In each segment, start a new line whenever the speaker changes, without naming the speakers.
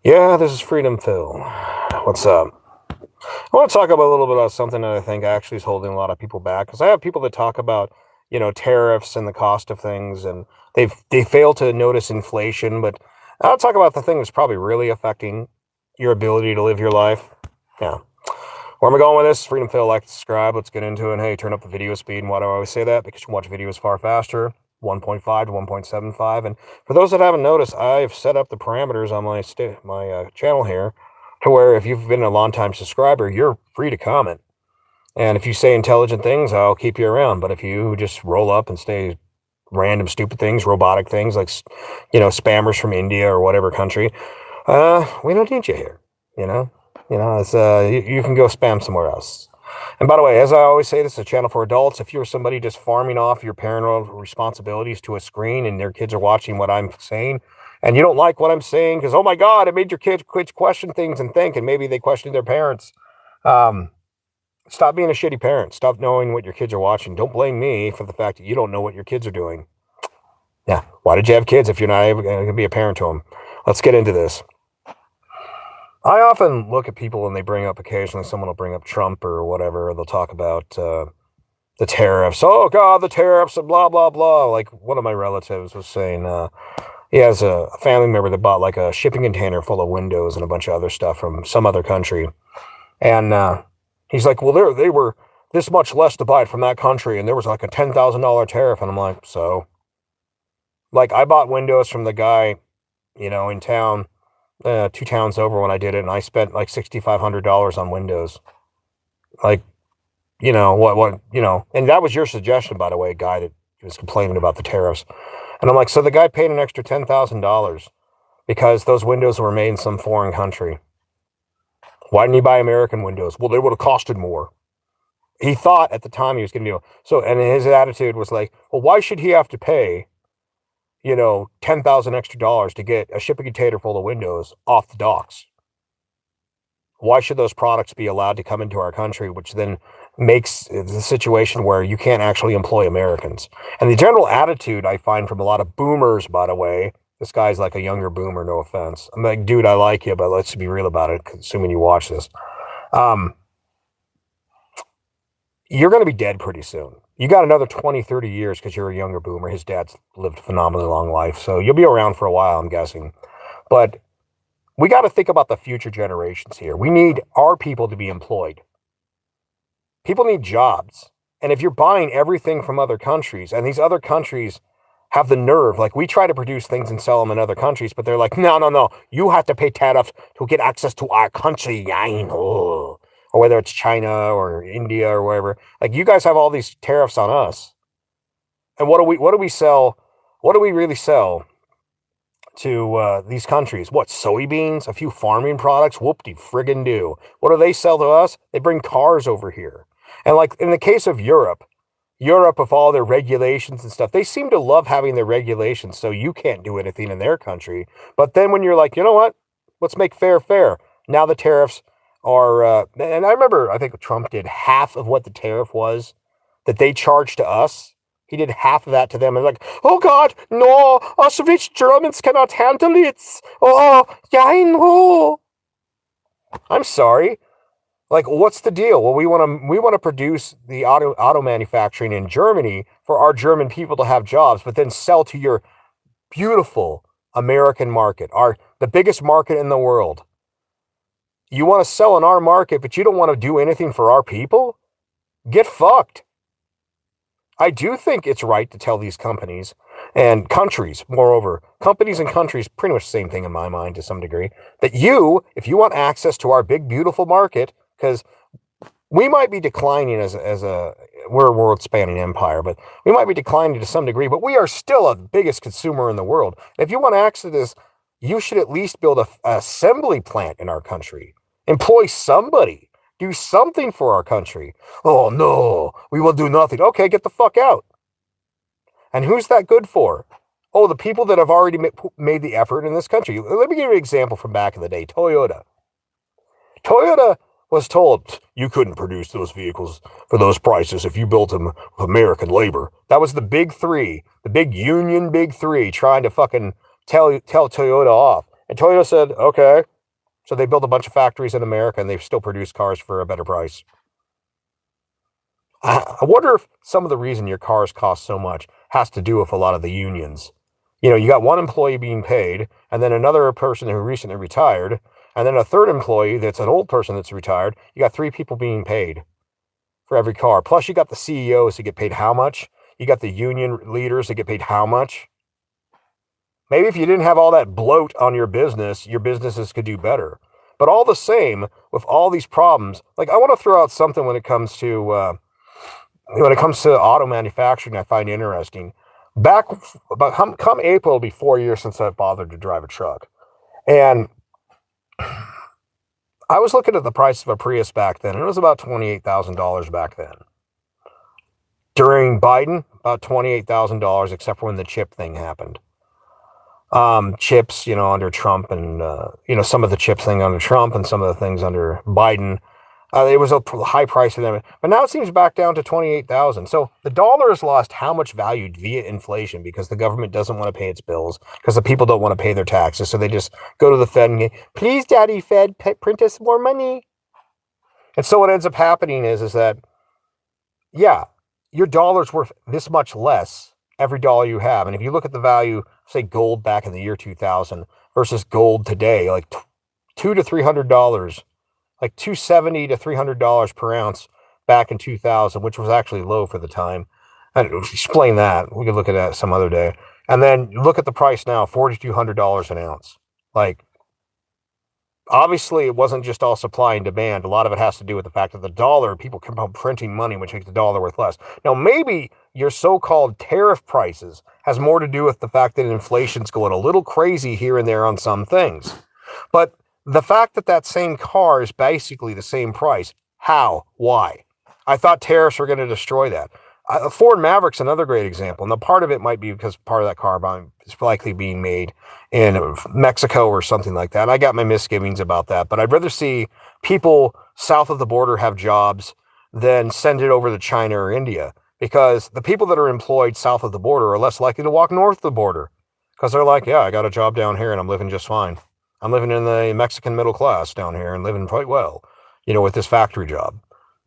Yeah, this is Freedom Phil. What's up? I want to talk about a little bit about something that I think actually is holding a lot of people back. Because I have people that talk about, tariffs and the cost of things, and they fail to notice inflation. But I'll talk about the thing that's probably really affecting your ability to live your life. Yeah. Where am I going with this? Freedom Phil, like, subscribe. Let's get into it. And hey, turn up the video speed. And why do I always say that? Because you can watch videos far faster. 1.5 to 1.75. And for those that haven't noticed, I've set up the parameters on my channel here to where if you've been a long-time subscriber, you're free to comment. And if you say intelligent things, I'll keep you around. But if you just roll up and say random stupid things, robotic things like, spammers from India or whatever country, we don't need you here. It's you can go spam somewhere else. And by the way, as I always say, this is a channel for adults. If you're somebody just farming off your parental responsibilities to a screen and their kids are watching what I'm saying, and you don't like what I'm saying because, oh my God, it made your kids question things and think, and maybe they question their parents. Stop being a shitty parent. Stop knowing what your kids are watching. Don't blame me for the fact that you don't know what your kids are doing. Yeah, why did you have kids if you're not able to be a parent to them? Let's get into this. I often look at people and they bring up occasionally, someone will bring up Trump or whatever. Or they'll talk about the tariffs. Oh, God, the tariffs and blah, blah, blah. Like one of my relatives was saying he has a family member that bought like a shipping container full of windows and a bunch of other stuff from some other country. And he's like, well, they were this much less to buy it from that country. And there was like a $10,000 tariff. And I'm like, so? Like I bought windows from the guy, in town. 2 towns over when I did it, and I spent like $6,500 on windows. Like, and that was your suggestion, by the way, guy that was complaining about the tariffs. And I'm like, so the guy paid an extra $10,000 because those windows were made in some foreign country. Why didn't he buy American windows? Well, they would have costed more. He thought at the time he was going to do it. So, and his attitude was like, well, why should he have to pay $10,000 extra dollars to get a shipping container full of windows off the docks? Why should those products be allowed to come into our country, which then makes the situation where you can't actually employ Americans? And the general attitude I find from a lot of boomers, by the way, this guy's like a younger boomer, no offense. I'm like, dude, I like you, but let's be real about it, assuming you watch this. You're going to be dead pretty soon. You got another 20, 30 years because you're a younger boomer. His dad's lived a phenomenally long life, so you'll be around for a while, I'm guessing. But we got to think about the future generations here. We need our people to be employed. People need jobs. And if you're buying everything from other countries, and these other countries have the nerve, like we try to produce things and sell them in other countries, but they're like, no, you have to pay tariffs to get access to our country. I know. Or whether it's China or India or wherever. Like, you guys have all these tariffs on us. And what do we sell? What do we really sell to these countries? What, soybeans? A few farming products? Whoop-de-friggin' do. What do they sell to us? They bring cars over here. And like in the case of Europe with all their regulations and stuff, they seem to love having their regulations, so you can't do anything in their country. But then when you're like, you know what? Let's make fair. Now the tariffs are, and I remember, I think Trump did half of what the tariff was that they charged to us. He did half of that to them. And like, oh God, no, us rich Germans cannot handle it. Oh, yeah, I know. I'm sorry. Like, what's the deal? Well, we want to produce the auto manufacturing in Germany for our German people to have jobs, but then sell to your beautiful American market, the biggest market in the world. You want to sell in our market, but you don't want to do anything for our people? Get fucked. I do think it's right to tell these companies and countries, moreover, companies and countries, pretty much the same thing in my mind to some degree, that if you want access to our big, beautiful market, because we might be declining we're a world-spanning empire, but we might be declining to some degree, but we are still the biggest consumer in the world. If you want access to this, you should at least build an assembly plant in our country. Employ somebody. Do something for our country. Oh, no, we will do nothing. Okay, get the fuck out. And who's that good for? Oh, the people that have already made the effort in this country. Let me give you an example from back in the day. Toyota was told you couldn't produce those vehicles for those prices if you built them with American labor. That was the big three, the big union big three trying to fucking tell Toyota off. And Toyota said, okay. So they built a bunch of factories in America and they've still produced cars for a better price. I wonder if some of the reason your cars cost so much has to do with a lot of the unions. You know, you got one employee being paid, and then another person who recently retired, and then a third employee that's an old person that's retired. You got three people being paid for every car. Plus, you got the CEOs who get paid how much? You got the union leaders that get paid how much? Maybe if you didn't have all that bloat on your businesses could do better. But all the same, with all these problems, like I want to throw out something when it comes to auto manufacturing, I find interesting. Back about come April, it'll be 4 years since I've bothered to drive a truck, and I was looking at the price of a Prius back then, and it was about $28,000 back then. During Biden, about $28,000, except for when the chip thing happened. Chips, under Trump, and some of the chips thing under Trump, and some of the things under Biden. It was a high price for them, but now it seems back down to 28,000. So the dollar has lost how much value via inflation because the government doesn't want to pay its bills, because the people don't want to pay their taxes. So they just go to the Fed and go, please, Daddy Fed, print us more money. And so what ends up happening is that, yeah, your dollar's worth this much less every dollar you have. And if you look at the value, say gold back in the year 2000 versus gold today, like $200 to $300. Like $270 to $300 per ounce back in 2000, which was actually low for the time. And explain that. We could look at that some other day. And then look at the price now, $4,200 an ounce. Like, obviously, it wasn't just all supply and demand. A lot of it has to do with the fact that the dollar, people keep on printing money, which makes the dollar worth less. Now, maybe your so-called tariff prices has more to do with the fact that inflation's going a little crazy here and there on some things. But the fact that that same car is basically the same price, how? Why? I thought tariffs were going to destroy that. Ford Maverick's another great example, and the part of it might be because part of that car is likely being made in Mexico or something like that. And I got my misgivings about that, but I'd rather see people south of the border have jobs than send it over to China or India, because the people that are employed south of the border are less likely to walk north of the border because they're like, yeah, I got a job down here and I'm living just fine. I'm living in the Mexican middle class down here and living quite well, with this factory job.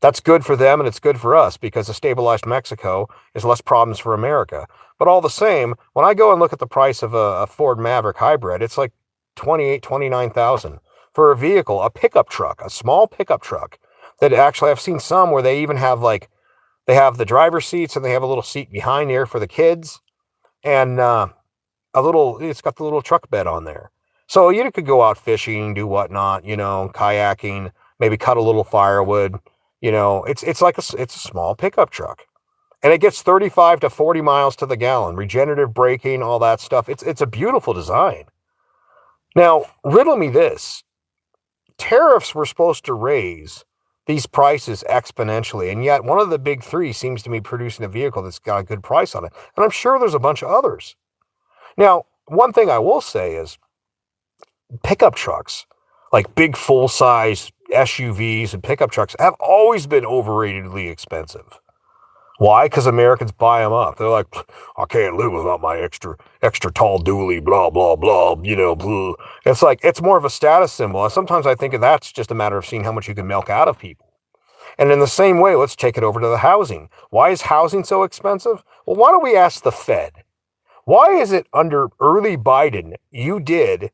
That's good for them and it's good for us because a stabilized Mexico is less problems for America. But all the same, when I go and look at the price of a Ford Maverick hybrid, it's like $29,000 for a vehicle, a pickup truck, a small pickup truck that actually I've seen some where they even have they have the driver's seats and they have a little seat behind there for the kids and it's got the little truck bed on there. So you could go out fishing, do whatnot, kayaking, maybe cut a little firewood. It's a small pickup truck, and it gets 35 to 40 miles to the gallon, regenerative braking, all that stuff. It's a beautiful design. Now, riddle me this. Tariffs were supposed to raise these prices exponentially, and yet one of the big three seems to be producing a vehicle that's got a good price on it. And I'm sure there's a bunch of others. Now, one thing I will say is, pickup trucks, like big full-size SUVs and pickup trucks, have always been overratedly expensive. Why? Because Americans buy them up. They're like, I can't live without my extra tall dually, blah, blah, blah, blah. It's like, it's more of a status symbol. And sometimes I think that's just a matter of seeing how much you can milk out of people. And in the same way, let's take it over to the housing. Why is housing so expensive? Well, why don't we ask the Fed? Why is it under early Biden, you did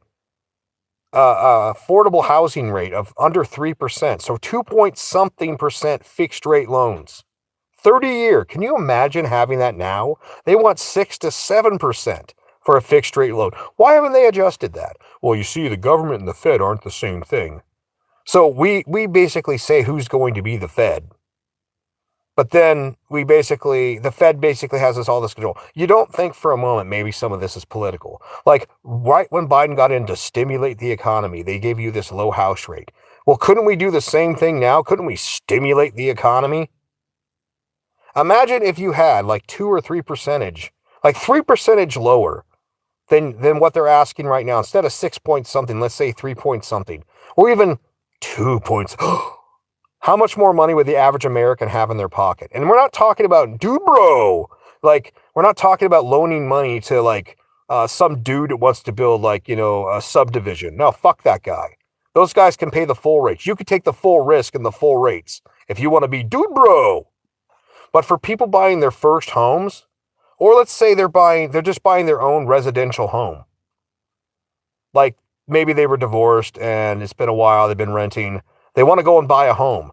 affordable housing rate of under 3%. So 2-point-something% fixed rate loans. 30-year. Can you imagine having that now? They want 6 to 7% for a fixed rate loan. Why haven't they adjusted that? Well, you see, the government and the Fed aren't the same thing. So we basically say who's going to be the Fed. But then the Fed basically has all this control. You don't think for a moment maybe some of this is political. Like right when Biden got in to stimulate the economy, they gave you this low house rate. Well, couldn't we do the same thing now? Couldn't we stimulate the economy? Imagine if you had like 2 or 3%, like 3% lower than what they're asking right now. Instead of 6 point something, let's say 3 point something, or even 2 points. How much more money would the average American have in their pocket? And we're not talking about dude bro. Like, we're not talking about loaning money to like some dude that wants to build like, a subdivision. No, fuck that guy. Those guys can pay the full rates. You could take the full risk and the full rates if you want to be dude bro. But for people buying their first homes, or let's say they're just buying their own residential home. Like maybe they were divorced and it's been a while, they've been renting. They want to go and buy a home.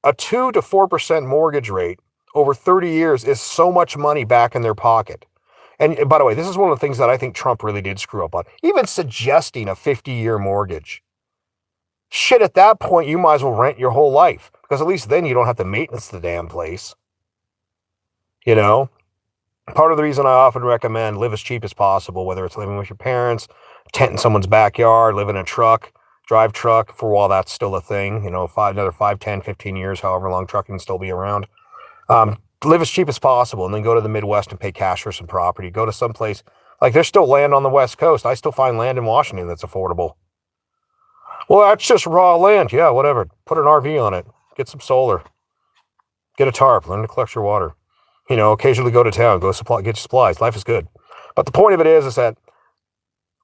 A 2 to 4% mortgage rate over 30 years is so much money back in their pocket. And by the way, this is one of the things that I think Trump really did screw up on. Even suggesting a 50-year mortgage. Shit, at that point, you might as well rent your whole life. Because at least then you don't have to maintenance the damn place. You know? Part of the reason I often recommend live as cheap as possible, whether it's living with your parents, tent in someone's backyard, live in a truck, drive truck for while that's still a thing, another 5, 10, 15 years, however long trucking can still be around. Live as cheap as possible and then go to the Midwest and pay cash for some property. Go to some place, like there's still land on the West Coast. I still find land in Washington that's affordable. Well, that's just raw land. Yeah, whatever. Put an RV on it. Get some solar. Get a tarp. Learn to collect your water. Occasionally go to town. Get your supplies. Life is good. But the point of it is that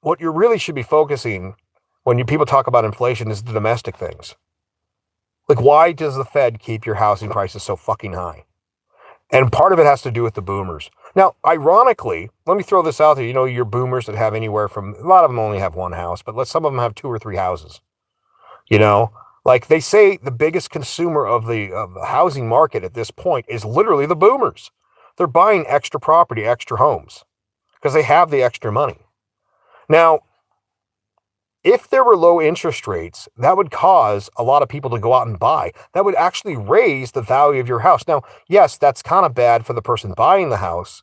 what you really should be focusing when people talk about inflation is the domestic things. Like, why does the Fed keep your housing prices so fucking high? And part of it has to do with the boomers. Now, ironically, let me throw this out there. Your boomers that have anywhere from, a lot of them only have one house, but some of them have 2 or 3 houses. Like they say the biggest consumer of the housing market at this point is literally the boomers. They're buying extra property, extra homes, because they have the extra money. Now, if there were low interest rates, that would cause a lot of people to go out and buy. That would actually raise the value of your house. Now, yes, that's kind of bad for the person buying the house.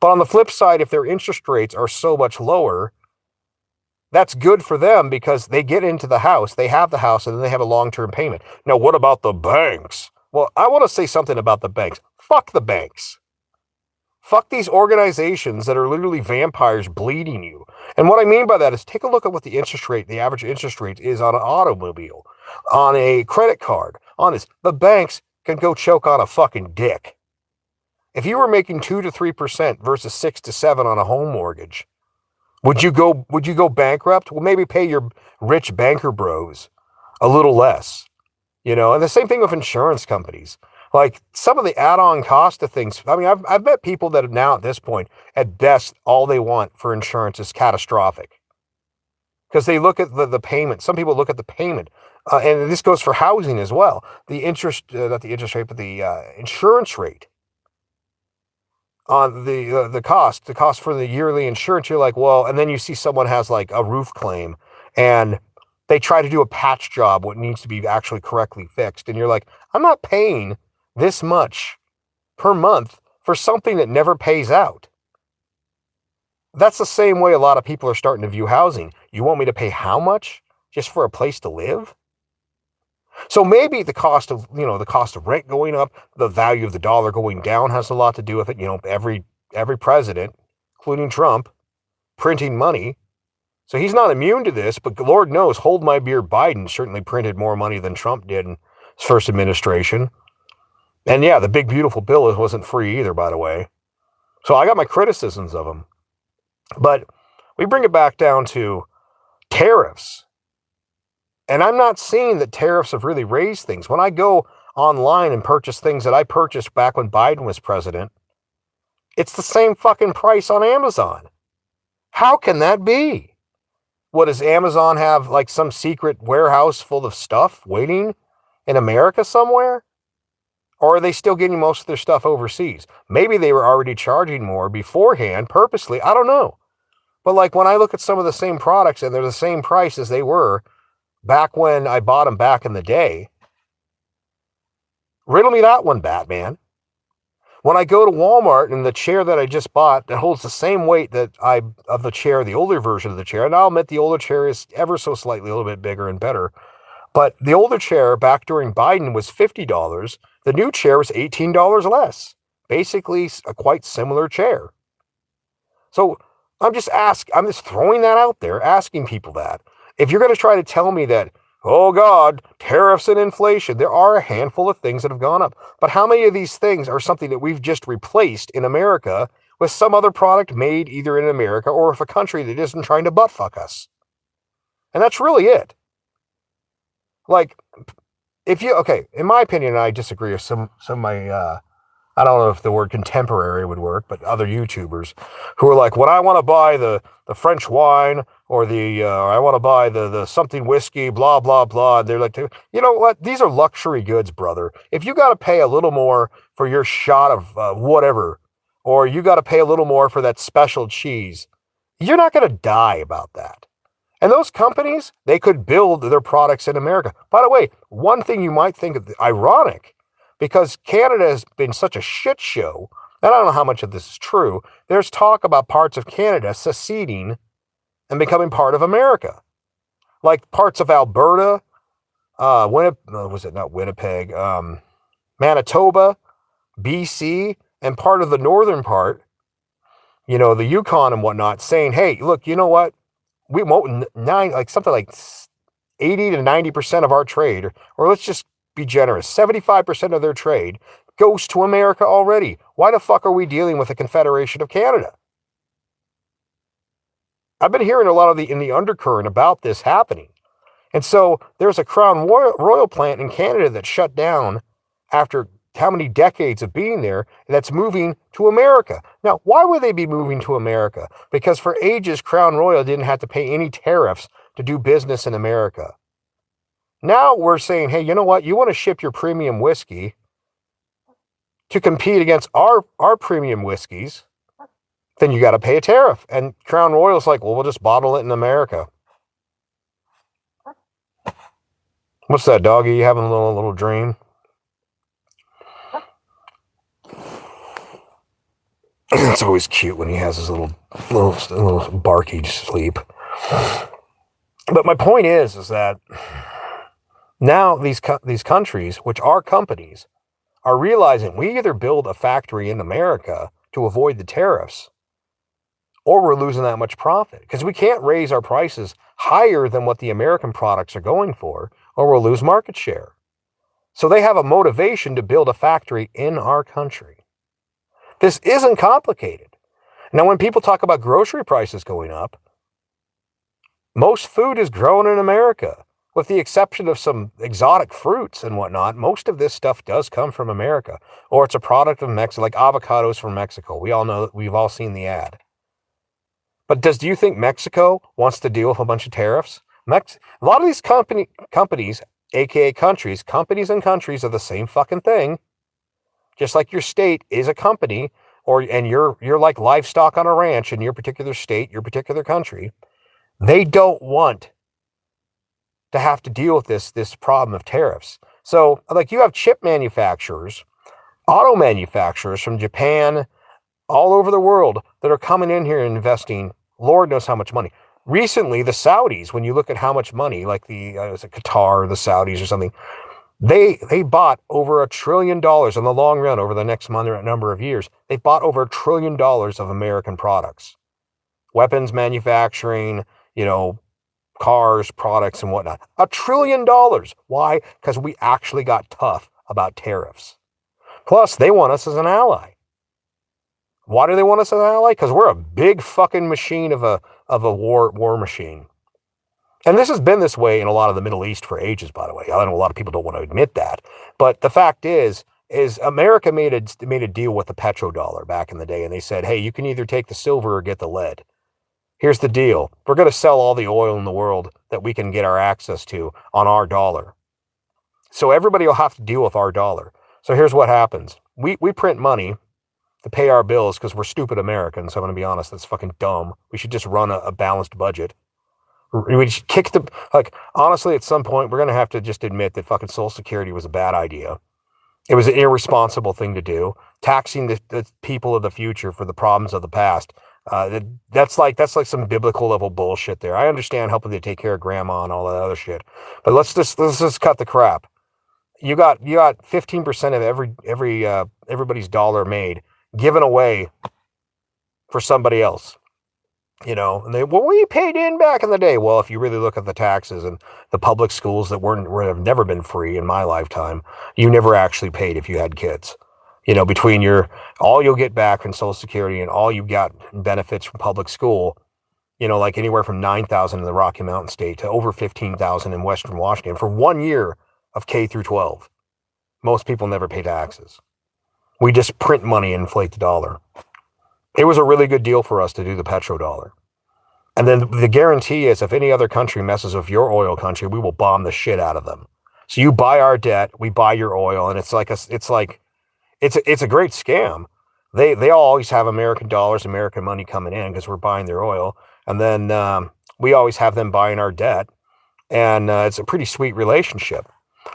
But on the flip side, if their interest rates are so much lower, that's good for them because they get into the house, they have the house, and then they have a long-term payment. Now, what about the banks? Well, I want to say something about the banks. Fuck the banks. Fuck these organizations that are literally vampires bleeding you. And what I mean by that is take a look at what the average interest rate is on an automobile, on a credit card, on this. The banks can go choke on a fucking dick. If you were making 2 to 3% versus 6 to 7 on a home mortgage, would you go bankrupt? Well, maybe pay your rich banker bros a little less. And the same thing with insurance companies. Like some of the add-on cost of things. I mean, I've met people that now at this point, at best, all they want for insurance is catastrophic. Because they look at the payment. Some people look at the payment. And this goes for housing as well. The interest, not the interest rate, but the insurance rate on the cost for the yearly insurance. You're like, well, and then you see someone has like a roof claim and they try to do a patch job, what needs to be actually correctly fixed. And you're like, I'm not paying this much per month for something that never pays out. That's the same way a lot of people are starting to view housing. You want me to pay how much just for a place to live? So maybe the cost of rent going up, the value of the dollar going down has a lot to do with it. Every president, including Trump, printing money. So he's not immune to this, but Lord knows, hold my beer, Biden certainly printed more money than Trump did in his first administration. And yeah, the big beautiful bill wasn't free either, by the way. So I got my criticisms of him. But we bring it back down to tariffs. And I'm not seeing that tariffs have really raised things. When I go online and purchase things that I purchased back when Biden was president, it's the same fucking price on Amazon. How can that be? What, does Amazon have like some secret warehouse full of stuff waiting in America somewhere? Or are they still getting most of their stuff overseas? Maybe they were already charging more beforehand, purposely. I don't know. But like when I look at some of the same products and they're the same price as they were back when I bought them back in the day, riddle me that one, Batman. When I go to Walmart and the chair that I just bought that holds the same weight of the chair, the older version of the chair, and I'll admit the older chair is ever so slightly a little bit bigger and better, but the older chair back during Biden was $50. The new chair was $18 less. Basically a quite similar chair. So I'm just throwing that out there, asking people that. If you're going to try to tell me that oh God, tariffs and inflation. There are a handful of things that have gone up. But how many of these things are something that we've just replaced in America with some other product made either in America or with a country that isn't trying to butt fuck us? And that's really it. Like, okay, in my opinion, I disagree with some of my I don't know if the word contemporary would work, but other YouTubers who are like, when I want to buy the French wine or I want to buy the something whiskey, blah, blah, blah. And they're like, you know what? These are luxury goods, brother. If you got to pay a little more for your shot of whatever, or you got to pay a little more for that special cheese, you're not going to die about that. And those companies, they could build their products in America. By the way, one thing you might think of ironic, because Canada has been such a shit show, and I don't know how much of this is true, there's talk about parts of Canada seceding and becoming part of America. Like parts of Alberta, Winnipeg, Manitoba, BC, and part of the northern part, the Yukon and whatnot, saying, hey, look, you know what? We won't something like 80 to 90% of our trade, or let's just be generous, 75% of their trade goes to America already. Why the fuck are we dealing with the Confederation of Canada? I've been hearing a lot in the undercurrent about this happening. And so there's a Crown Royal plant in Canada that shut down after how many decades of being there, that's moving to America. Now, why would they be moving to America? Because for ages, Crown Royal didn't have to pay any tariffs to do business in America. Now we're saying, hey, you know what? You want to ship your premium whiskey to compete against our premium whiskeys, then you got to pay a tariff. And Crown Royal's like, well, we'll just bottle it in America. What's that, doggy? You having a little dream? It's always cute when he has his little barky sleep. But my point is that now these countries, which are companies, are realizing we either build a factory in America to avoid the tariffs, or we're losing that much profit, because we can't raise our prices higher than what the American products are going for, or we'll lose market share. So they have a motivation to build a factory in our country. This isn't complicated. Now, when people talk about grocery prices going up, most food is grown in America. With the exception of some exotic fruits and whatnot, most of this stuff does come from America. Or it's a product of Mexico, like avocados from Mexico. We all know, we've all seen the ad. But do you think Mexico wants to deal with a bunch of tariffs? A lot of these companies, aka companies and countries are the same fucking thing. Just like your state is a company, and you're like livestock on a ranch in your particular state, your particular country. They don't want to have to deal with this problem of tariffs. So, like, you have chip manufacturers, auto manufacturers from Japan, all over the world, that are coming in here and investing Lord knows how much money. Recently, the Saudis, when you look at how much money, like was it Qatar, the Saudis or something, they bought over $1 trillion in the long run over the next number of years. They bought over $1 trillion of American products, weapons manufacturing, cars, products, and whatnot. $1 trillion. Why? Because we actually got tough about tariffs. Plus, they want us as an ally. Why do they want us as an ally? Because we're a big fucking machine of a war machine. And this has been this way in a lot of the Middle East for ages, by the way. I know a lot of people don't want to admit that. But the fact is America made a deal with the petrodollar back in the day, and they said, hey, you can either take the silver or get the lead. Here's the deal. We're going to sell all the oil in the world that we can get our access to on our dollar. So everybody will have to deal with our dollar. So here's what happens. We print money to pay our bills because we're stupid Americans. So I'm going to be honest, that's fucking dumb. We should just run a balanced budget. We should honestly, at some point, we're going to have to just admit that fucking Social Security was a bad idea. It was an irresponsible thing to do. Taxing the people of the future for the problems of the past. That's like some biblical level bullshit there. I understand helping to take care of grandma and all that other shit. But let's just cut the crap. You got 15% of everybody's dollar made given away for somebody else. And well, we paid in back in the day. Well, if you really look at the taxes and the public schools that have never been free in my lifetime, you never actually paid if you had kids. Between all you'll get back from Social Security and all you got benefits from public school, like anywhere from 9,000 in the Rocky Mountain State to over 15,000 in Western Washington for 1 year of K through 12. Most people never pay taxes. We just print money and inflate the dollar. It was a really good deal for us to do the petrodollar. And then the guarantee is if any other country messes with your oil country, we will bomb the shit out of them. So you buy our debt, we buy your oil, and it's a great scam. They always have American dollars, American money coming in because we're buying their oil, and then we always have them buying our debt, and it's a pretty sweet relationship.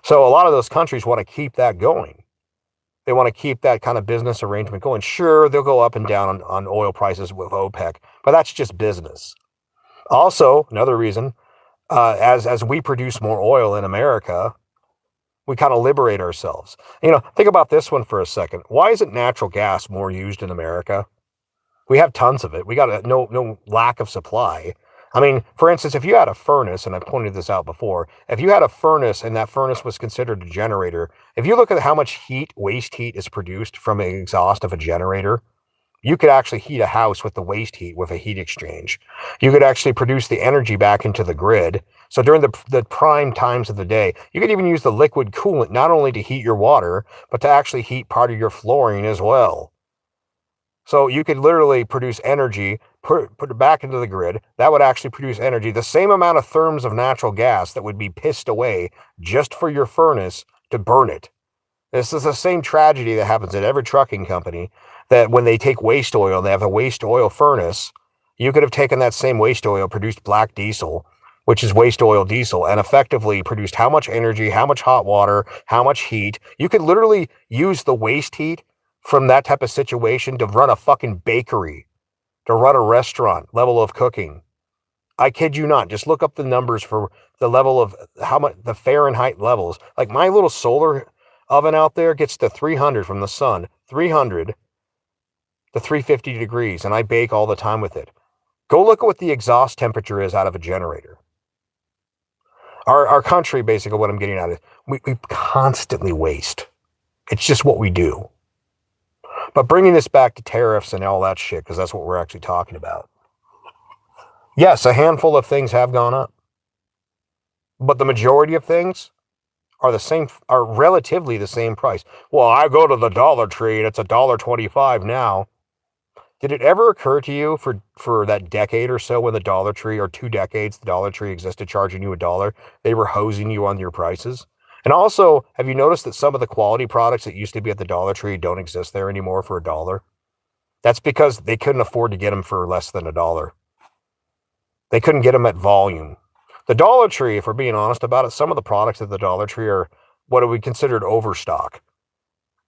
So a lot of those countries want to keep that going. They want to keep that kind of business arrangement going. Sure, they'll go up and down on oil prices with OPEC, but that's just business. Also, another reason, as we produce more oil in America, we kind of liberate ourselves. Think about this one for a second. Why isn't natural gas more used in America? We have tons of it. We got no lack of supply. I mean, for instance, if you had a furnace, and I've pointed this out before, if you had a furnace and that furnace was considered a generator, if you look at how much waste heat is produced from an exhaust of a generator, you could actually heat a house with the waste heat with a heat exchange. You could actually produce the energy back into the grid. So during the prime times of the day, you could even use the liquid coolant not only to heat your water, but to actually heat part of your flooring as well. So you could literally produce energy, put it back into the grid. That would actually produce energy, the same amount of therms of natural gas that would be pissed away just for your furnace to burn it. This is the same tragedy that happens at every trucking company, that when they take waste oil, they have a waste oil furnace. You could have taken that same waste oil, produced black diesel, which is waste oil diesel, and effectively produced how much energy, how much hot water, how much heat. You could literally use the waste heat from that type of situation to run a fucking bakery, to run a restaurant level of cooking. I kid you not. Just look up the numbers for the level of how much the Fahrenheit levels. Like my little solar oven out there gets to 300 from the sun, 300 to 350 degrees, and I bake all the time with it. Go look at what the exhaust temperature is out of a generator. Our country, basically what I'm getting at is we constantly waste. It's just what we do. But bringing this back to tariffs and all that shit, because that's what we're actually talking about. Yes, a handful of things have gone up. But the majority of things are relatively the same price. Well, I go to the Dollar Tree and it's $1.25 now. Did it ever occur to you for that decade or so when the Dollar Tree, or 2 decades, the Dollar Tree existed charging you $1, they were hosing you on your prices? And also, have you noticed that some of the quality products that used to be at the Dollar Tree don't exist there anymore for $1? That's because they couldn't afford to get them for less than $1. They couldn't get them at volume. The Dollar Tree, if we're being honest about it, some of the products at the Dollar Tree are what we considered overstock.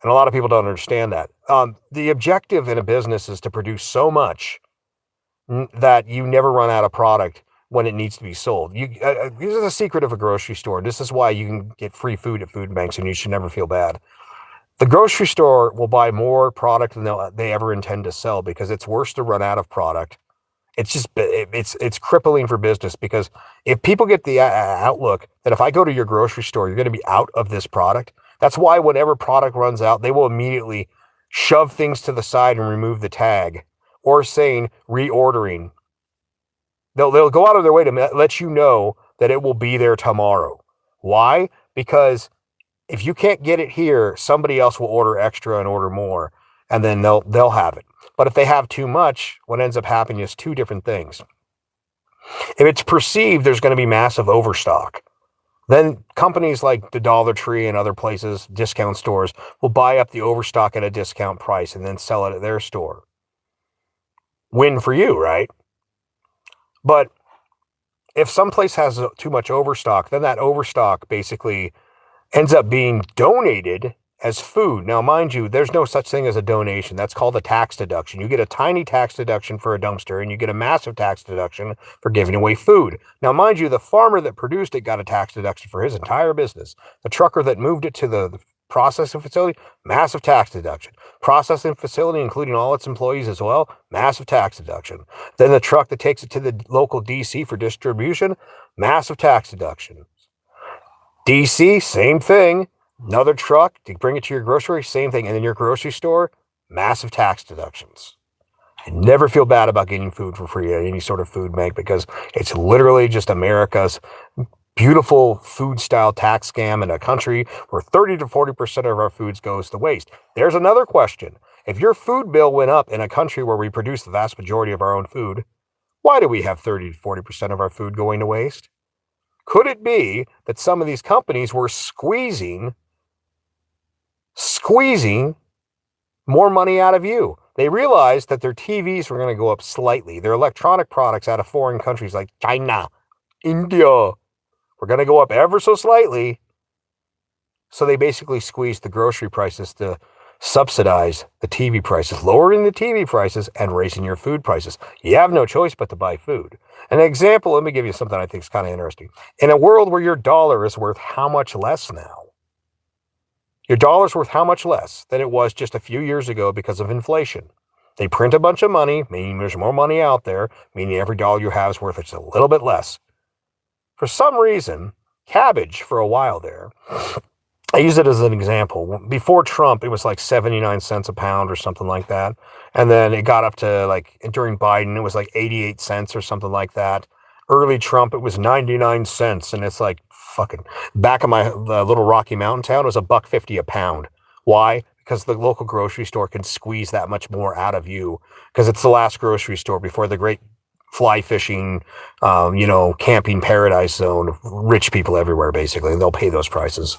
And a lot of people don't understand that. The objective in a business is to produce so much that you never run out of product when it needs to be sold. This is a secret of a grocery store. This is why you can get free food at food banks and you should never feel bad. The grocery store will buy more product than they ever intend to sell because it's worse to run out of product. It's crippling for business, because if people get the outlook that if I go to your grocery store, you're going to be out of this product. That's why whenever product runs out, they will immediately shove things to the side and remove the tag, or saying reordering. They'll go out of their way to let you know that it will be there tomorrow. Why? Because if you can't get it here, somebody else will order extra and order more, and then they'll have it. But if they have too much, what ends up happening is 2 different things. If it's perceived there's going to be massive overstock, then companies like the Dollar Tree and other places, discount stores, will buy up the overstock at a discount price and then sell it at their store. Win for you, right? But if someplace has too much overstock, then that overstock basically ends up being donated as food. Now, mind you, there's no such thing as a donation. That's called a tax deduction. You get a tiny tax deduction for a dumpster, and you get a massive tax deduction for giving away food. Now, mind you, the farmer that produced it got a tax deduction for his entire business. The trucker that moved it to the processing facility, massive tax deduction. Processing facility, including all its employees as well, massive tax deduction. Then the truck that takes it to the local DC for distribution, massive tax deduction. DC, same thing. Another truck to bring it to your grocery, same thing. And then your grocery store, massive tax deductions. I never feel bad about getting food for free at any sort of food bank because it's literally just America's beautiful food style tax scam in a country where 30 to 40% of our foods goes to waste. There's another question. If your food bill went up in a country where we produce the vast majority of our own food, why do we have 30 to 40% of our food going to waste? Could it be that some of these companies were squeezing more money out of you? They realized that their TVs were going to go up slightly. Their electronic products out of foreign countries like China, India, were going to go up ever so slightly. So they basically squeezed the grocery prices to subsidize the TV prices, lowering the TV prices and raising your food prices. You have no choice but to buy food. An example, let me give you something I think is kind of interesting. In a world where your dollar is worth how much less now? Your dollar's worth how much less than it was just a few years ago because of inflation? They print a bunch of money, meaning there's more money out there, meaning every dollar you have is worth just a little bit less. For some reason, cabbage for a while there, I use it as an example. Before Trump, it was like 79 cents a pound or something like that. And then it got up to during Biden, it was like 88 cents or something like that. Early Trump, it was 99 cents. And it's like fucking back in my little Rocky Mountain town, it was $1.50 a pound. Why? Because the local grocery store can squeeze that much more out of you because it's the last grocery store before the great fly fishing, camping paradise zone. Rich people everywhere, basically. They'll pay those prices.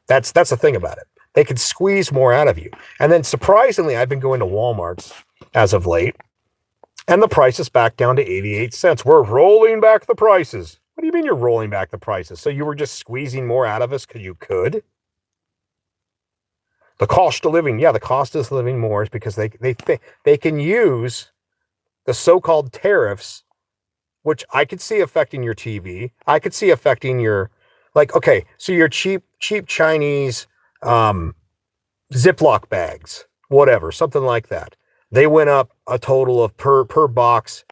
That's the thing about it. They could squeeze more out of you. And then surprisingly, I've been going to Walmart's as of late, and the price is back down to 88 cents. We're rolling back the prices. What do you mean you're rolling back the prices? So you were just squeezing more out of us because you could? The cost of living, the cost of living more is because they can use the so-called tariffs, which I could see affecting your TV. I could see affecting your, so your cheap Chinese Ziploc bags, whatever, something like that. They went up a total of per box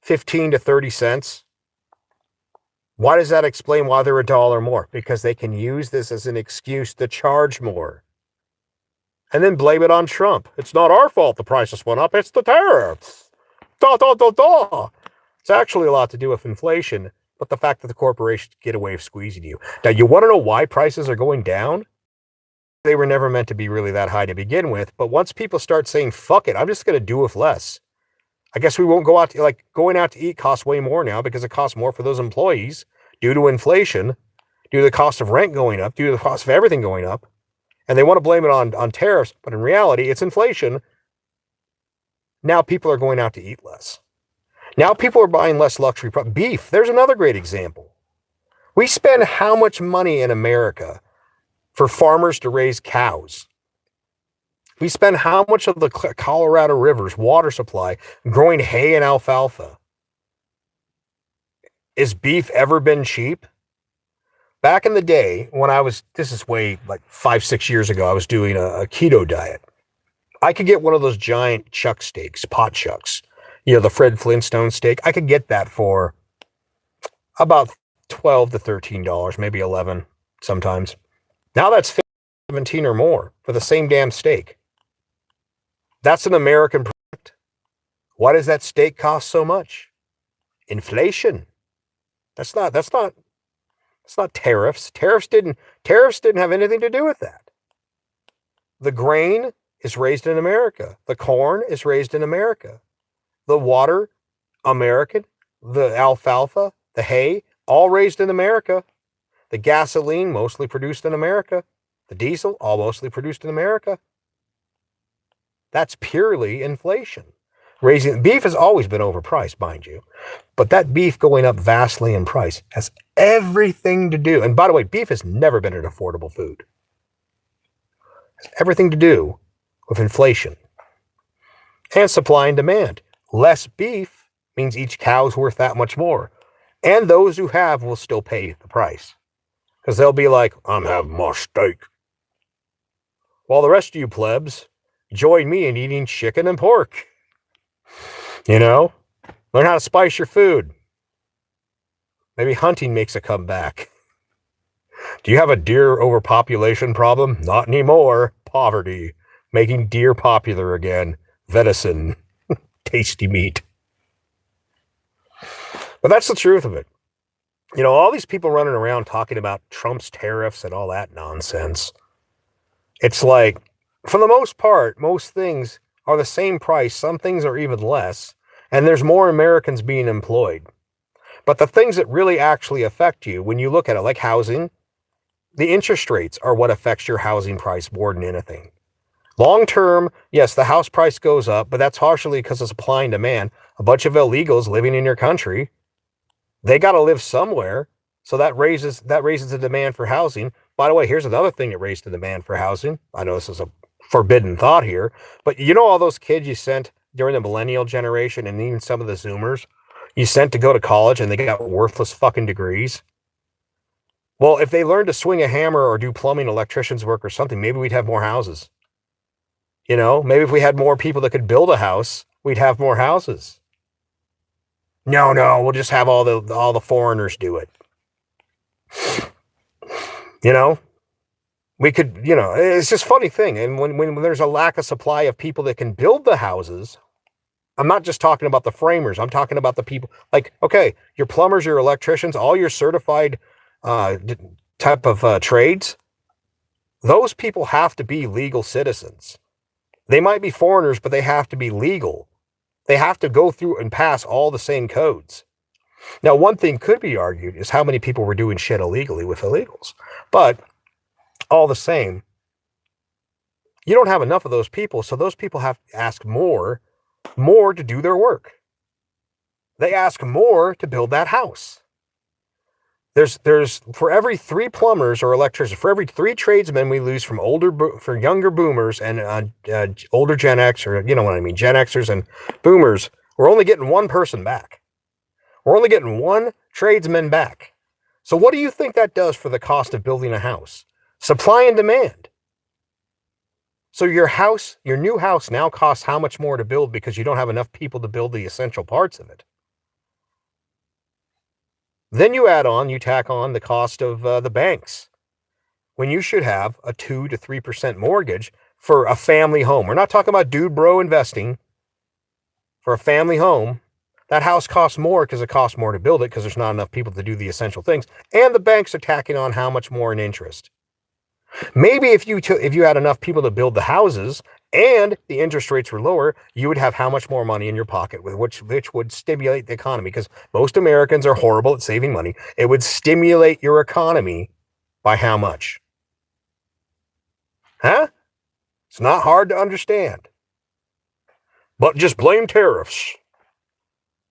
15 to 30 cents. Why does that explain why they're $1 more? Because they can use this as an excuse to charge more. And then blame it on Trump. It's not our fault the prices went up. It's the tariffs. It's actually a lot to do with inflation, but the fact that the corporations get away with squeezing you. Now, you want to know why prices are going down? They were never meant to be really that high to begin with, but once people start saying, fuck it, I'm just going to do with less. I guess we won't go out to, going out to eat costs way more now because it costs more for those employees due to inflation, due to the cost of rent going up, due to the cost of everything going up. And they want to blame it on tariffs, but in reality, it's inflation. Now people are going out to eat less. Now people are buying less luxury beef. There's another great example. We spend how much money in America for farmers to raise cows? We spend how much of the Colorado River's water supply growing hay and alfalfa? Is beef ever been cheap? Back in the day when this is way 5-6 years ago, I was doing a keto diet. I could get one of those giant chuck steaks, pot chucks, the Fred Flintstone steak. I could get that for about $12 to $13, maybe $11 sometimes. Now that's $17 or more for the same damn steak. That's an American product. Why does that steak cost so much? Inflation. That's not tariffs. Tariffs didn't have anything to do with that. The grain is raised in America. The corn is raised in America. The water, American. The alfalfa, the hay, all raised in America. The gasoline, mostly produced in America. The diesel, all mostly produced in America. That's purely inflation. Beef has always been overpriced, mind you. But that beef going up vastly in price has everything to do. And by the way, beef has never been an affordable food. It has everything to do with inflation and supply and demand. Less beef means each cow is worth that much more. And those who have will still pay the price. Because they'll be like, I'm having my steak. While the rest of you plebs join me in eating chicken and pork. You know? Learn how to spice your food. Maybe hunting makes a comeback. Do you have a deer overpopulation problem? Not anymore. Poverty. Making deer popular again. Venison. Tasty meat. But that's the truth of it. You know, all these people running around talking about Trump's tariffs and all that nonsense. It's like, for the most part, most things are the same price. Some things are even less. And there's more Americans being employed. But the things that really actually affect you, when you look at it, like housing, the interest rates are what affects your housing price more than anything. Long term, yes, the house price goes up, but that's partially because of supply and demand. A bunch of illegals living in your country, they got to live somewhere. So that raises the demand for housing. By the way, here's another thing that raised the demand for housing. I know this is a forbidden thought here, but you know all those kids you sent during the millennial generation and even some of the Zoomers you sent to go to college and they got worthless fucking degrees? Well, if they learned to swing a hammer or do plumbing, electrician's work or something, maybe we'd have more houses. You know, maybe if we had more people that could build a house, we'd have more houses. No, we'll just have all the foreigners do it. You know, we could, you know, it's just a funny thing. And when there's a lack of supply of people that can build the houses, I'm not just talking about the framers. I'm talking about the people like, okay, your plumbers, your electricians, all your certified type of trades. Those people have to be legal citizens. They might be foreigners, but they have to be legal. They have to go through and pass all the same codes. Now, one thing could be argued is how many people were doing shit illegally with illegals. But all the same, you don't have enough of those people, so those people have to ask more to do their work. They ask more to build that house. There's for every 3 plumbers or electricians, for every 3 tradesmen we lose from younger boomers and older Gen X, or you know what I mean, Gen Xers and boomers, we're only getting 1 person back. We're only getting 1 tradesman back. So what do you think that does for the cost of building a house? Supply and demand. So your new house now costs how much more to build because you don't have enough people to build the essential parts of it. Then you tack on the cost of the banks. When you should have a 2 to 3% mortgage for a family home. We're not talking about dude bro investing. For a family home, that house costs more because it costs more to build it because there's not enough people to do the essential things. And the banks are tacking on how much more in interest. Maybe if you had enough people to build the houses and the interest rates were lower, you would have how much more money in your pocket, which would stimulate the economy, because most Americans are horrible at saving money. It would stimulate your economy by how much? Huh? It's not hard to understand. But just blame tariffs.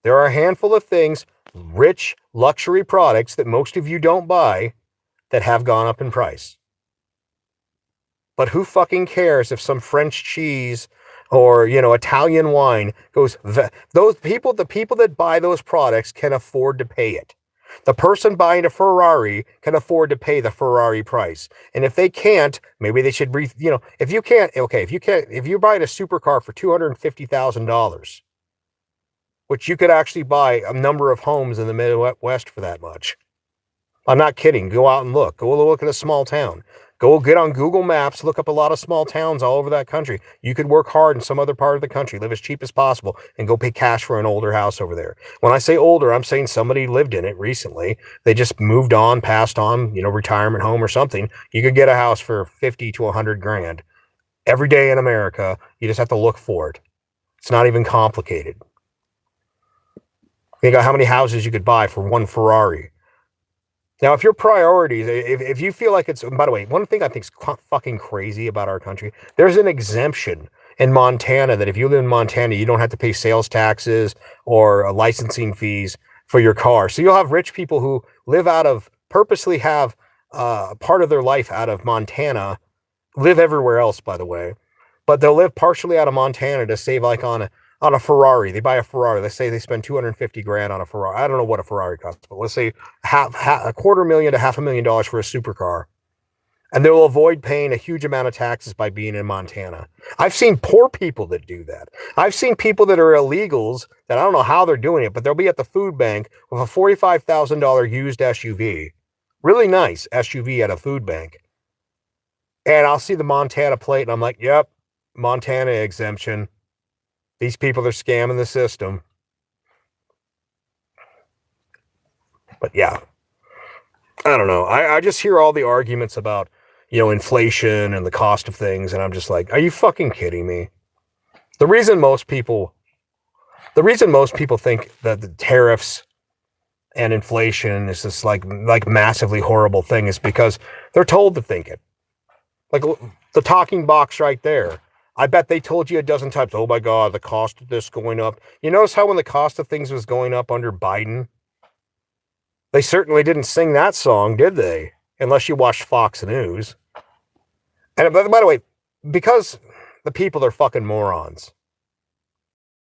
There are a handful of things, rich luxury products that most of you don't buy, that have gone up in price. But who fucking cares if some French cheese or, you know, Italian wine goes, the people that buy those products can afford to pay it. The person buying a Ferrari can afford to pay the Ferrari price. And if they can't, maybe they should if you buy a supercar for $250,000, which you could actually buy a number of homes in the Midwest for that much. I'm not kidding. Go out and look. Go look at a small town. Go get on Google Maps, look up a lot of small towns all over that country. You could work hard in some other part of the country, live as cheap as possible, and go pay cash for an older house over there. When I say older, I'm saying somebody lived in it recently. They just moved on, passed on, retirement home or something. You could get a house for 50 to 100 grand every day in America. You just have to look for it. It's not even complicated. Think about how many houses you could buy for one Ferrari. Now, if your priorities, if you feel like it's, by the way, one thing I think is fucking crazy about our country, there's an exemption in Montana that if you live in Montana, you don't have to pay sales taxes or licensing fees for your car. So you'll have rich people who purposely have part of their life out of Montana, live everywhere else, by the way, but they'll live partially out of Montana to save like on on a Ferrari. They buy a Ferrari. Let's say they spend 250 grand on a Ferrari. I don't know what a Ferrari costs, but let's say a $250,000 to $500,000 for a supercar. And they'll avoid paying a huge amount of taxes by being in Montana. I've seen poor people that do that. I've seen people that are illegals that I don't know how they're doing it, but they'll be at the food bank with a $45,000 used SUV. Really nice SUV at a food bank. And I'll see the Montana plate and I'm like, yep, Montana exemption. These people are scamming the system. But yeah, I don't know. I just hear all the arguments about, inflation and the cost of things. And I'm just like, are you fucking kidding me? The reason most people think that the tariffs and inflation is this like massively horrible thing is because they're told to think it. Like the talking box right there. I bet they told you a dozen times, oh my God, the cost of this going up. You notice how when the cost of things was going up under Biden, they certainly didn't sing that song, did they? Unless you watched Fox News. And by the way, because the people are fucking morons.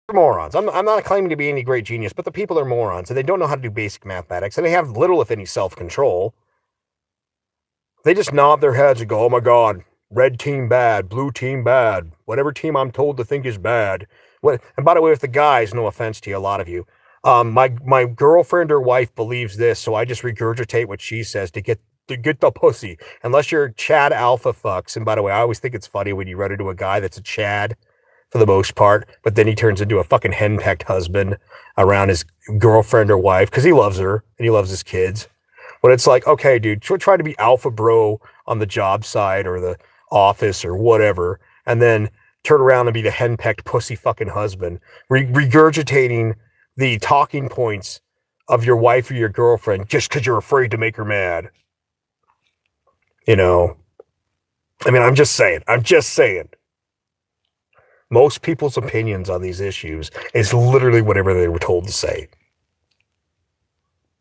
They're morons. I'm not claiming to be any great genius, but the people are morons and they don't know how to do basic mathematics and they have little, if any, self-control. They just nod their heads and go, oh my God, red team bad, blue team bad, whatever team I'm told to think is bad. And by the way, with the guys, no offense to you, a lot of you, my girlfriend or wife believes this, so I just regurgitate what she says to get the pussy. Unless you're Chad alpha fucks. And by the way, I always think it's funny when you run into a guy that's a Chad for the most part, but then he turns into a fucking henpecked husband around his girlfriend or wife because he loves her and he loves his kids. But it's like, okay, dude, try to be alpha bro on the job site or the office or whatever, and then turn around and be the henpecked pussy fucking husband, regurgitating the talking points of your wife or your girlfriend just because you're afraid to make her mad. I mean, I'm just saying. Most people's opinions on these issues is literally whatever they were told to say.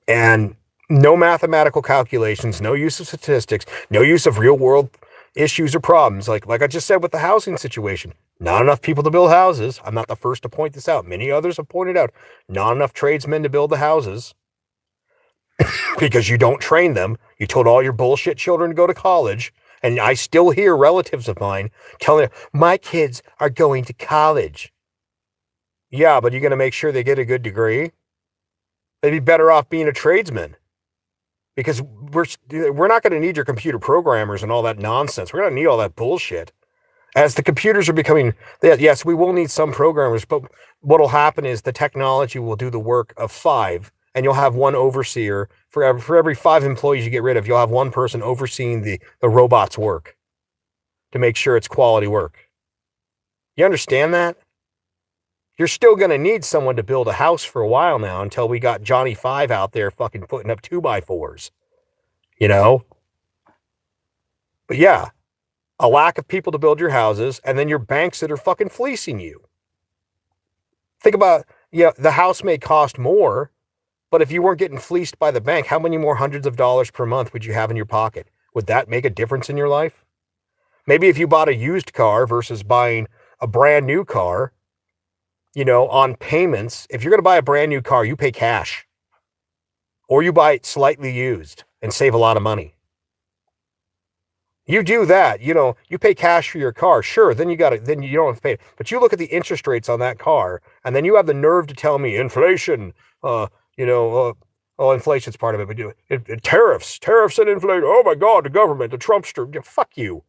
And no mathematical calculations, no use of statistics, no use of real world issues or problems. Like I just said with the housing situation, not enough people to build houses. I'm not the first to point this out. Many others have pointed out not enough tradesmen to build the houses because you don't train them. You told all your bullshit children to go to college. And I still hear relatives of mine telling me, my kids are going to college. Yeah, but you're going to make sure they get a good degree? They'd be better off being a tradesman. Because we're not going to need your computer programmers and all that nonsense. We're going to need all that bullshit. As the computers are becoming, yes, we will need some programmers, but what will happen is the technology will do the work of 5, and you'll have one overseer. For every 5 employees you get rid of, you'll have one person overseeing the robot's work to make sure it's quality work. You understand that? You're still going to need someone to build a house for a while now until we got Johnny 5 out there fucking putting up 2x4s. But yeah, a lack of people to build your houses, and then your banks that are fucking fleecing you. Think about, the house may cost more, but if you weren't getting fleeced by the bank, how many more hundreds of dollars per month would you have in your pocket? Would that make a difference in your life? Maybe if you bought a used car versus buying a brand new car, on payments, if you're going to buy a brand new car, you pay cash. Or you buy it slightly used and save a lot of money. You do that, you pay cash for your car. Sure, then you don't have to pay it. But you look at the interest rates on that car, and then you have the nerve to tell me inflation, inflation's part of it, but tariffs and inflation. Oh my God, the government, the Trumpster. Fuck you.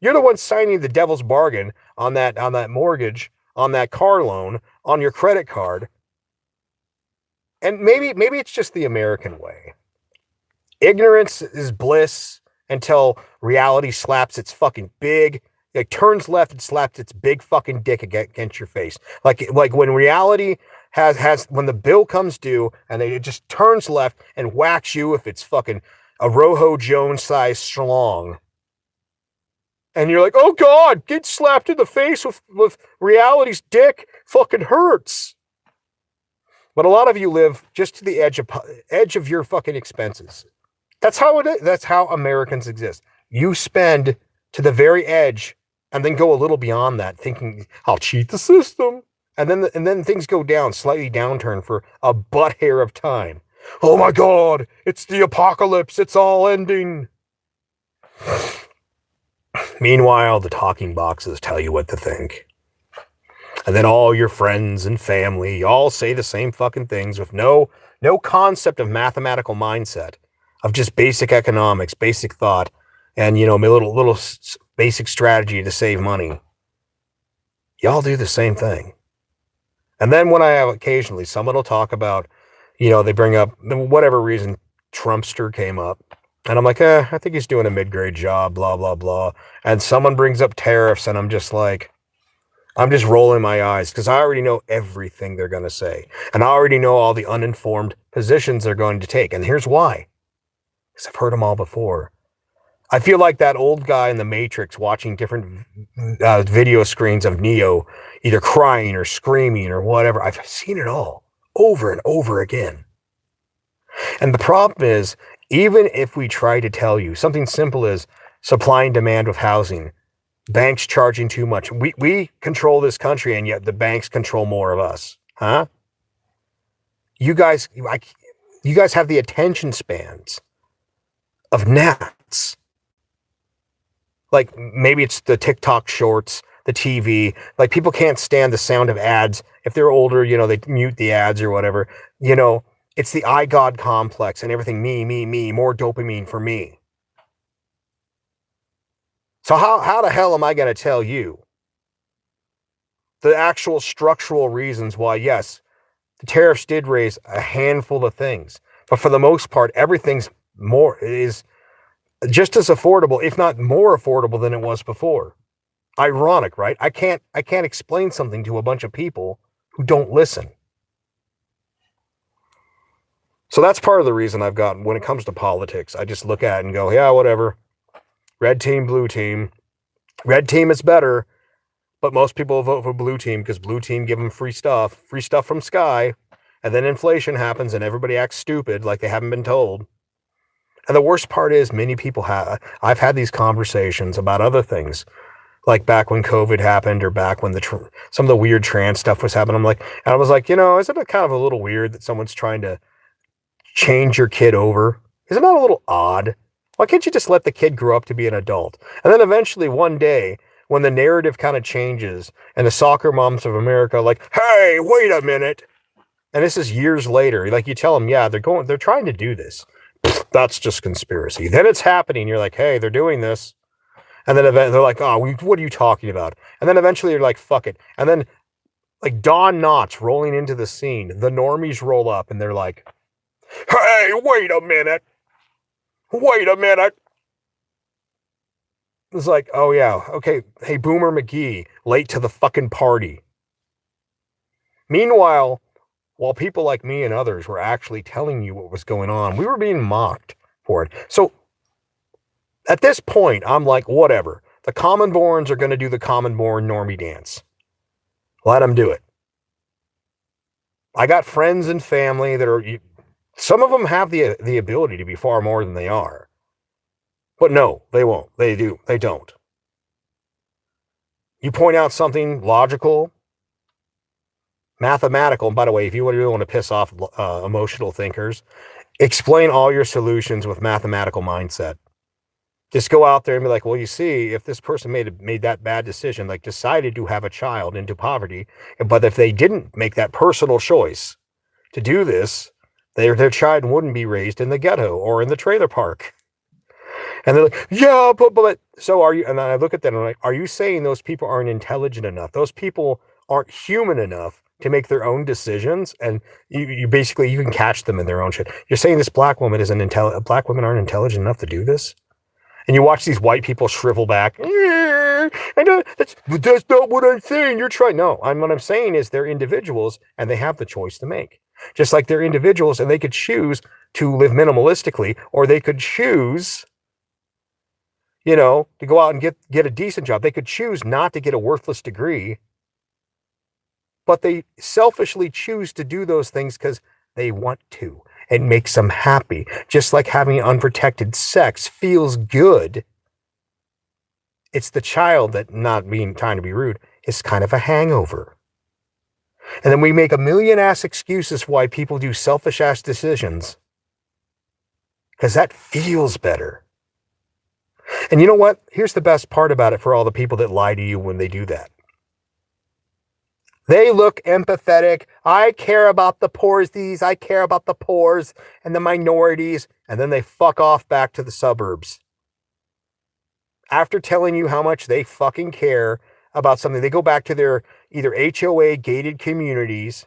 You're the one signing the devil's bargain on that mortgage, on that car loan, on your credit card. And maybe it's just the American way. Ignorance is bliss until reality slaps its fucking big, it turns left and slaps its big fucking dick against your face. Like when reality has when the bill comes due and it just turns left and whacks you if it's fucking a Rojo Jones size schlong. And you're like, oh God, get slapped in the face with reality's dick fucking hurts. But a lot of you live just to the edge of your fucking expenses. That's how it is. That's how Americans exist. You spend to the very edge and then go a little beyond that, thinking, I'll cheat the system. And then things go down, slightly downturn for a butt hair of time. Oh my God, it's the apocalypse, it's all ending. Meanwhile, the talking boxes tell you what to think. And then all your friends and family all say the same fucking things with no concept of mathematical mindset, of just basic economics, basic thought, and little basic strategy to save money. Y'all do the same thing. And then when I have occasionally someone will talk about, they bring up whatever reason Trumpster came up. And I'm like, I think he's doing a mid-grade job, blah, blah, blah. And someone brings up tariffs, and I'm just rolling my eyes because I already know everything they're going to say. And I already know all the uninformed positions they're going to take. And here's why. Because I've heard them all before. I feel like that old guy in the Matrix watching different video screens of Neo either crying or screaming or whatever. I've seen it all over and over again. And the problem is, even if we try to tell you something simple as supply and demand with housing, banks charging too much. We control this country, and yet the banks control more of us. Huh? You guys have the attention spans of gnats. Like, maybe it's the TikTok shorts, the TV. Like, people can't stand the sound of ads. If they're older, they mute the ads or whatever. It's the I God complex and everything. Me, more dopamine for me. So how the hell am I going to tell you the actual structural reasons why, yes, the tariffs did raise a handful of things, but for the most part, everything's is just as affordable, if not more affordable than it was before. Ironic, right? I can't explain something to a bunch of people who don't listen. So that's part of the reason I've got, when it comes to politics, I just look at it and go, yeah, whatever. Red team, blue team. Red team is better, but most people vote for blue team because blue team give them free stuff from Sky, and then inflation happens and everybody acts stupid like they haven't been told. And the worst part is, many people I've had these conversations about other things, like back when COVID happened, or back when some of the weird trans stuff was happening. I was like, isn't it kind of a little weird that someone's trying to change your kid over? Isn't that a little odd? Why can't you just let the kid grow up to be an adult? And then eventually one day, when the narrative kind of changes and the soccer moms of America are like, hey, wait a minute. And this is years later. Like, you tell them, yeah, they're trying to do this. That's just conspiracy. Then it's happening. You're like, hey, they're doing this. And then they're like, oh, what are you talking about? And then eventually you're like, fuck it. And then, like, Don Knotts rolling into the scene, the normies roll up and they're like, hey, wait a minute. It's like, oh yeah, okay, hey, Boomer McGee, late to the fucking party. Meanwhile, while people like me and others were actually telling you what was going on, we were being mocked for it. So at this point, I'm like, whatever. The common borns are going to do the common born normie dance. Let them do it. I got friends and family that are, some of them have the ability to be far more than they are. But no, they won't. They don't. You point out something logical, mathematical, and by the way, if you really want to piss off emotional thinkers, explain all your solutions with mathematical mindset. Just go out there and be like, well, you see, if this person made that bad decision, like decided to have a child into poverty, but if they didn't make that personal choice to do this, their child wouldn't be raised in the ghetto or in the trailer park. And they're like, yeah, but so are you? And I look at them and I'm like, are you saying those people aren't intelligent enough? Those people aren't human enough to make their own decisions? And you basically, you can catch them in their own shit. You're saying this black woman black women aren't intelligent enough to do this? And you watch these white people shrivel back. That's not what I'm saying. You're trying. No, what I'm saying is they're individuals and they have the choice to make. Just like they're individuals and they could choose to live minimalistically, or they could choose, to go out and get a decent job. They could choose not to get a worthless degree, but they selfishly choose to do those things because they want to. It makes them happy. Just like having unprotected sex feels good. It's the child that, not being trying to be rude, is kind of a hangover. And then we make a million ass excuses why people do selfish ass decisions. Because that feels better. And you know what? Here's the best part about it for all the people that lie to you when they do that. They look empathetic. I care about the poorsies. I care about the poors and the minorities. And then they fuck off back to the suburbs. After telling you how much they fucking care about something, they go back to their either HOA gated communities,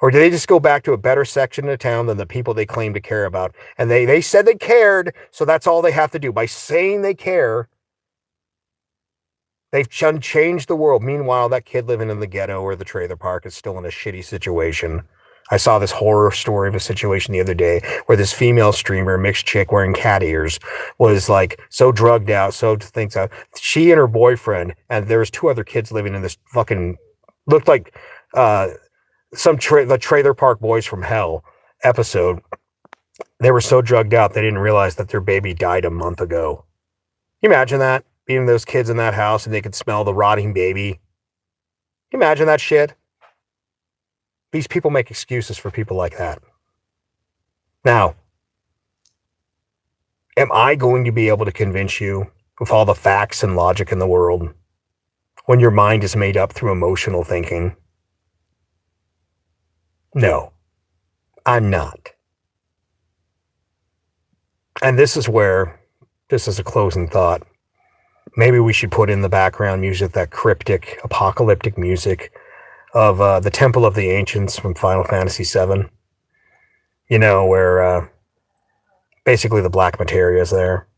or do they just go back to a better section of town than the people they claim to care about? And they said they cared, so that's all they have to do. By saying they care, they've changed the world. Meanwhile, that kid living in the ghetto or the trailer park is still in a shitty situation. I saw this horror story of a situation the other day where this female streamer, mixed chick wearing cat ears, was like so drugged out, so things out. She and her boyfriend, and there was 2 other kids living in this fucking, looked like the Trailer Park Boys from Hell episode. They were so drugged out they didn't realize that their baby died a month ago. Can you imagine that? Being those kids in that house and they could smell the rotting baby. Can you imagine that shit? These people make excuses for people like that. Now, am I going to be able to convince you with all the facts and logic in the world when your mind is made up through emotional thinking? No, I'm not. And this is a closing thought. Maybe we should put in the background music, that cryptic, apocalyptic music of the Temple of the Ancients from Final Fantasy VII. You know, where basically the black materia is there.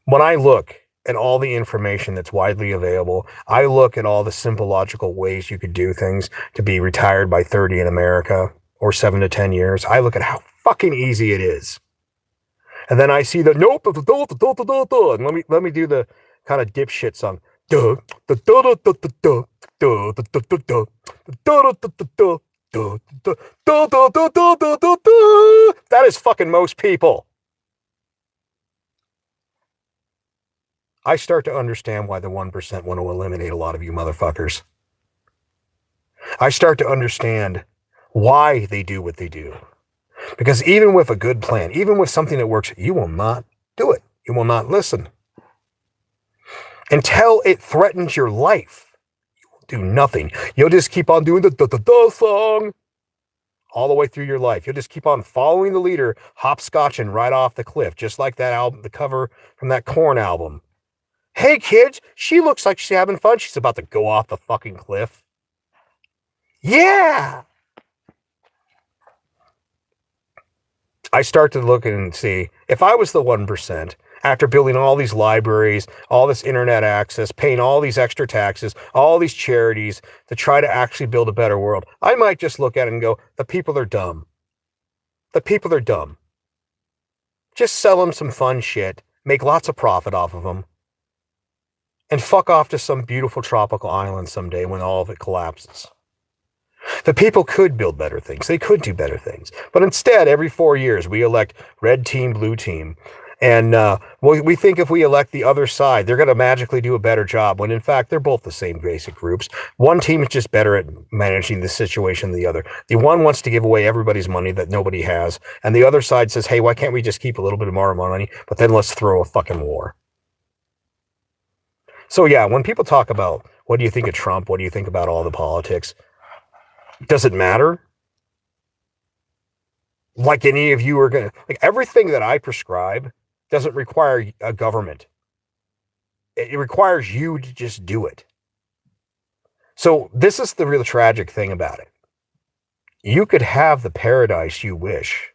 When I look at all the information that's widely available, I look at all the simple logical ways you could do things to be retired by 30 in America or 7 to 10 years. I look at how fucking easy it is. And then I see the nope, and let me do the kind of dipshit song. That is fucking most people. I start to understand why the 1% want to eliminate a lot of you motherfuckers. I start to understand why they do what they do. Because even with a good plan, even with something that works, you will not do it. You will not listen. Until it threatens your life, you will do nothing. You'll just keep on doing the song all the way through your life. You'll just keep on following the leader, hopscotching right off the cliff, just like that album, the cover from that Korn album. Hey kids, she looks like she's having fun. She's about to go off the fucking cliff. Yeah! I start to look and see, if I was the 1%, after building all these libraries, all this internet access, paying all these extra taxes, all these charities to try to actually build a better world, I might just look at it and go, the people are dumb. The people are dumb. Just sell them some fun shit, make lots of profit off of them, and fuck off to some beautiful tropical island someday when all of it collapses. The people could build better things. They could do better things. But instead, every 4 years, we elect red team, blue team. And we think if we elect the other side, they're going to magically do a better job, when in fact, they're both the same basic groups. One team is just better at managing the situation than the other. The one wants to give away everybody's money that nobody has. And the other side says, hey, why can't we just keep a little bit more money, but then let's throw a fucking war. So yeah, when people talk about, what do you think of Trump? What do you think about all the politics? Does it matter? Like any of you are going to, like everything that I prescribe doesn't require a government. It requires you to just do it. So this is the real tragic thing about it. You could have the paradise you wish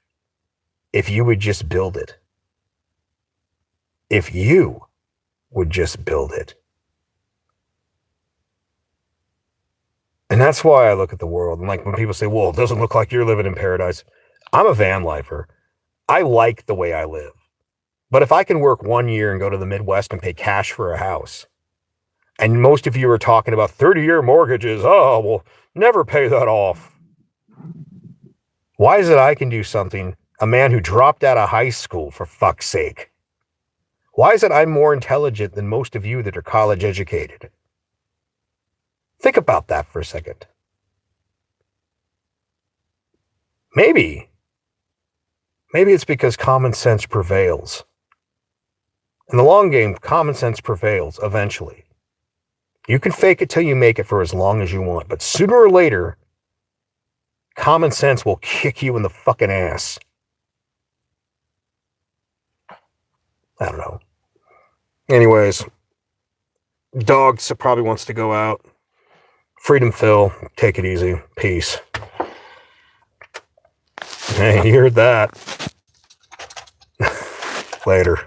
if you would just build it. If you would just build it. And that's why I look at the world. And like when people say, well, it doesn't look like you're living in paradise. I'm a van lifer. I like the way I live. But if I can work 1 year and go to the Midwest and pay cash for a house, and most of you are talking about 30-year mortgages, oh, well, never pay that off. Why is it I can do something, a man who dropped out of high school, for fuck's sake? Why is it I'm more intelligent than most of you that are college educated? Think about that for a second. Maybe it's because common sense prevails. In the long game, common sense prevails eventually. You can fake it till you make it for as long as you want, but sooner or later, common sense will kick you in the fucking ass. I don't know. Anyways, dog probably wants to go out. Freedom Phil, take it easy. Peace. Hey, you heard that. Later.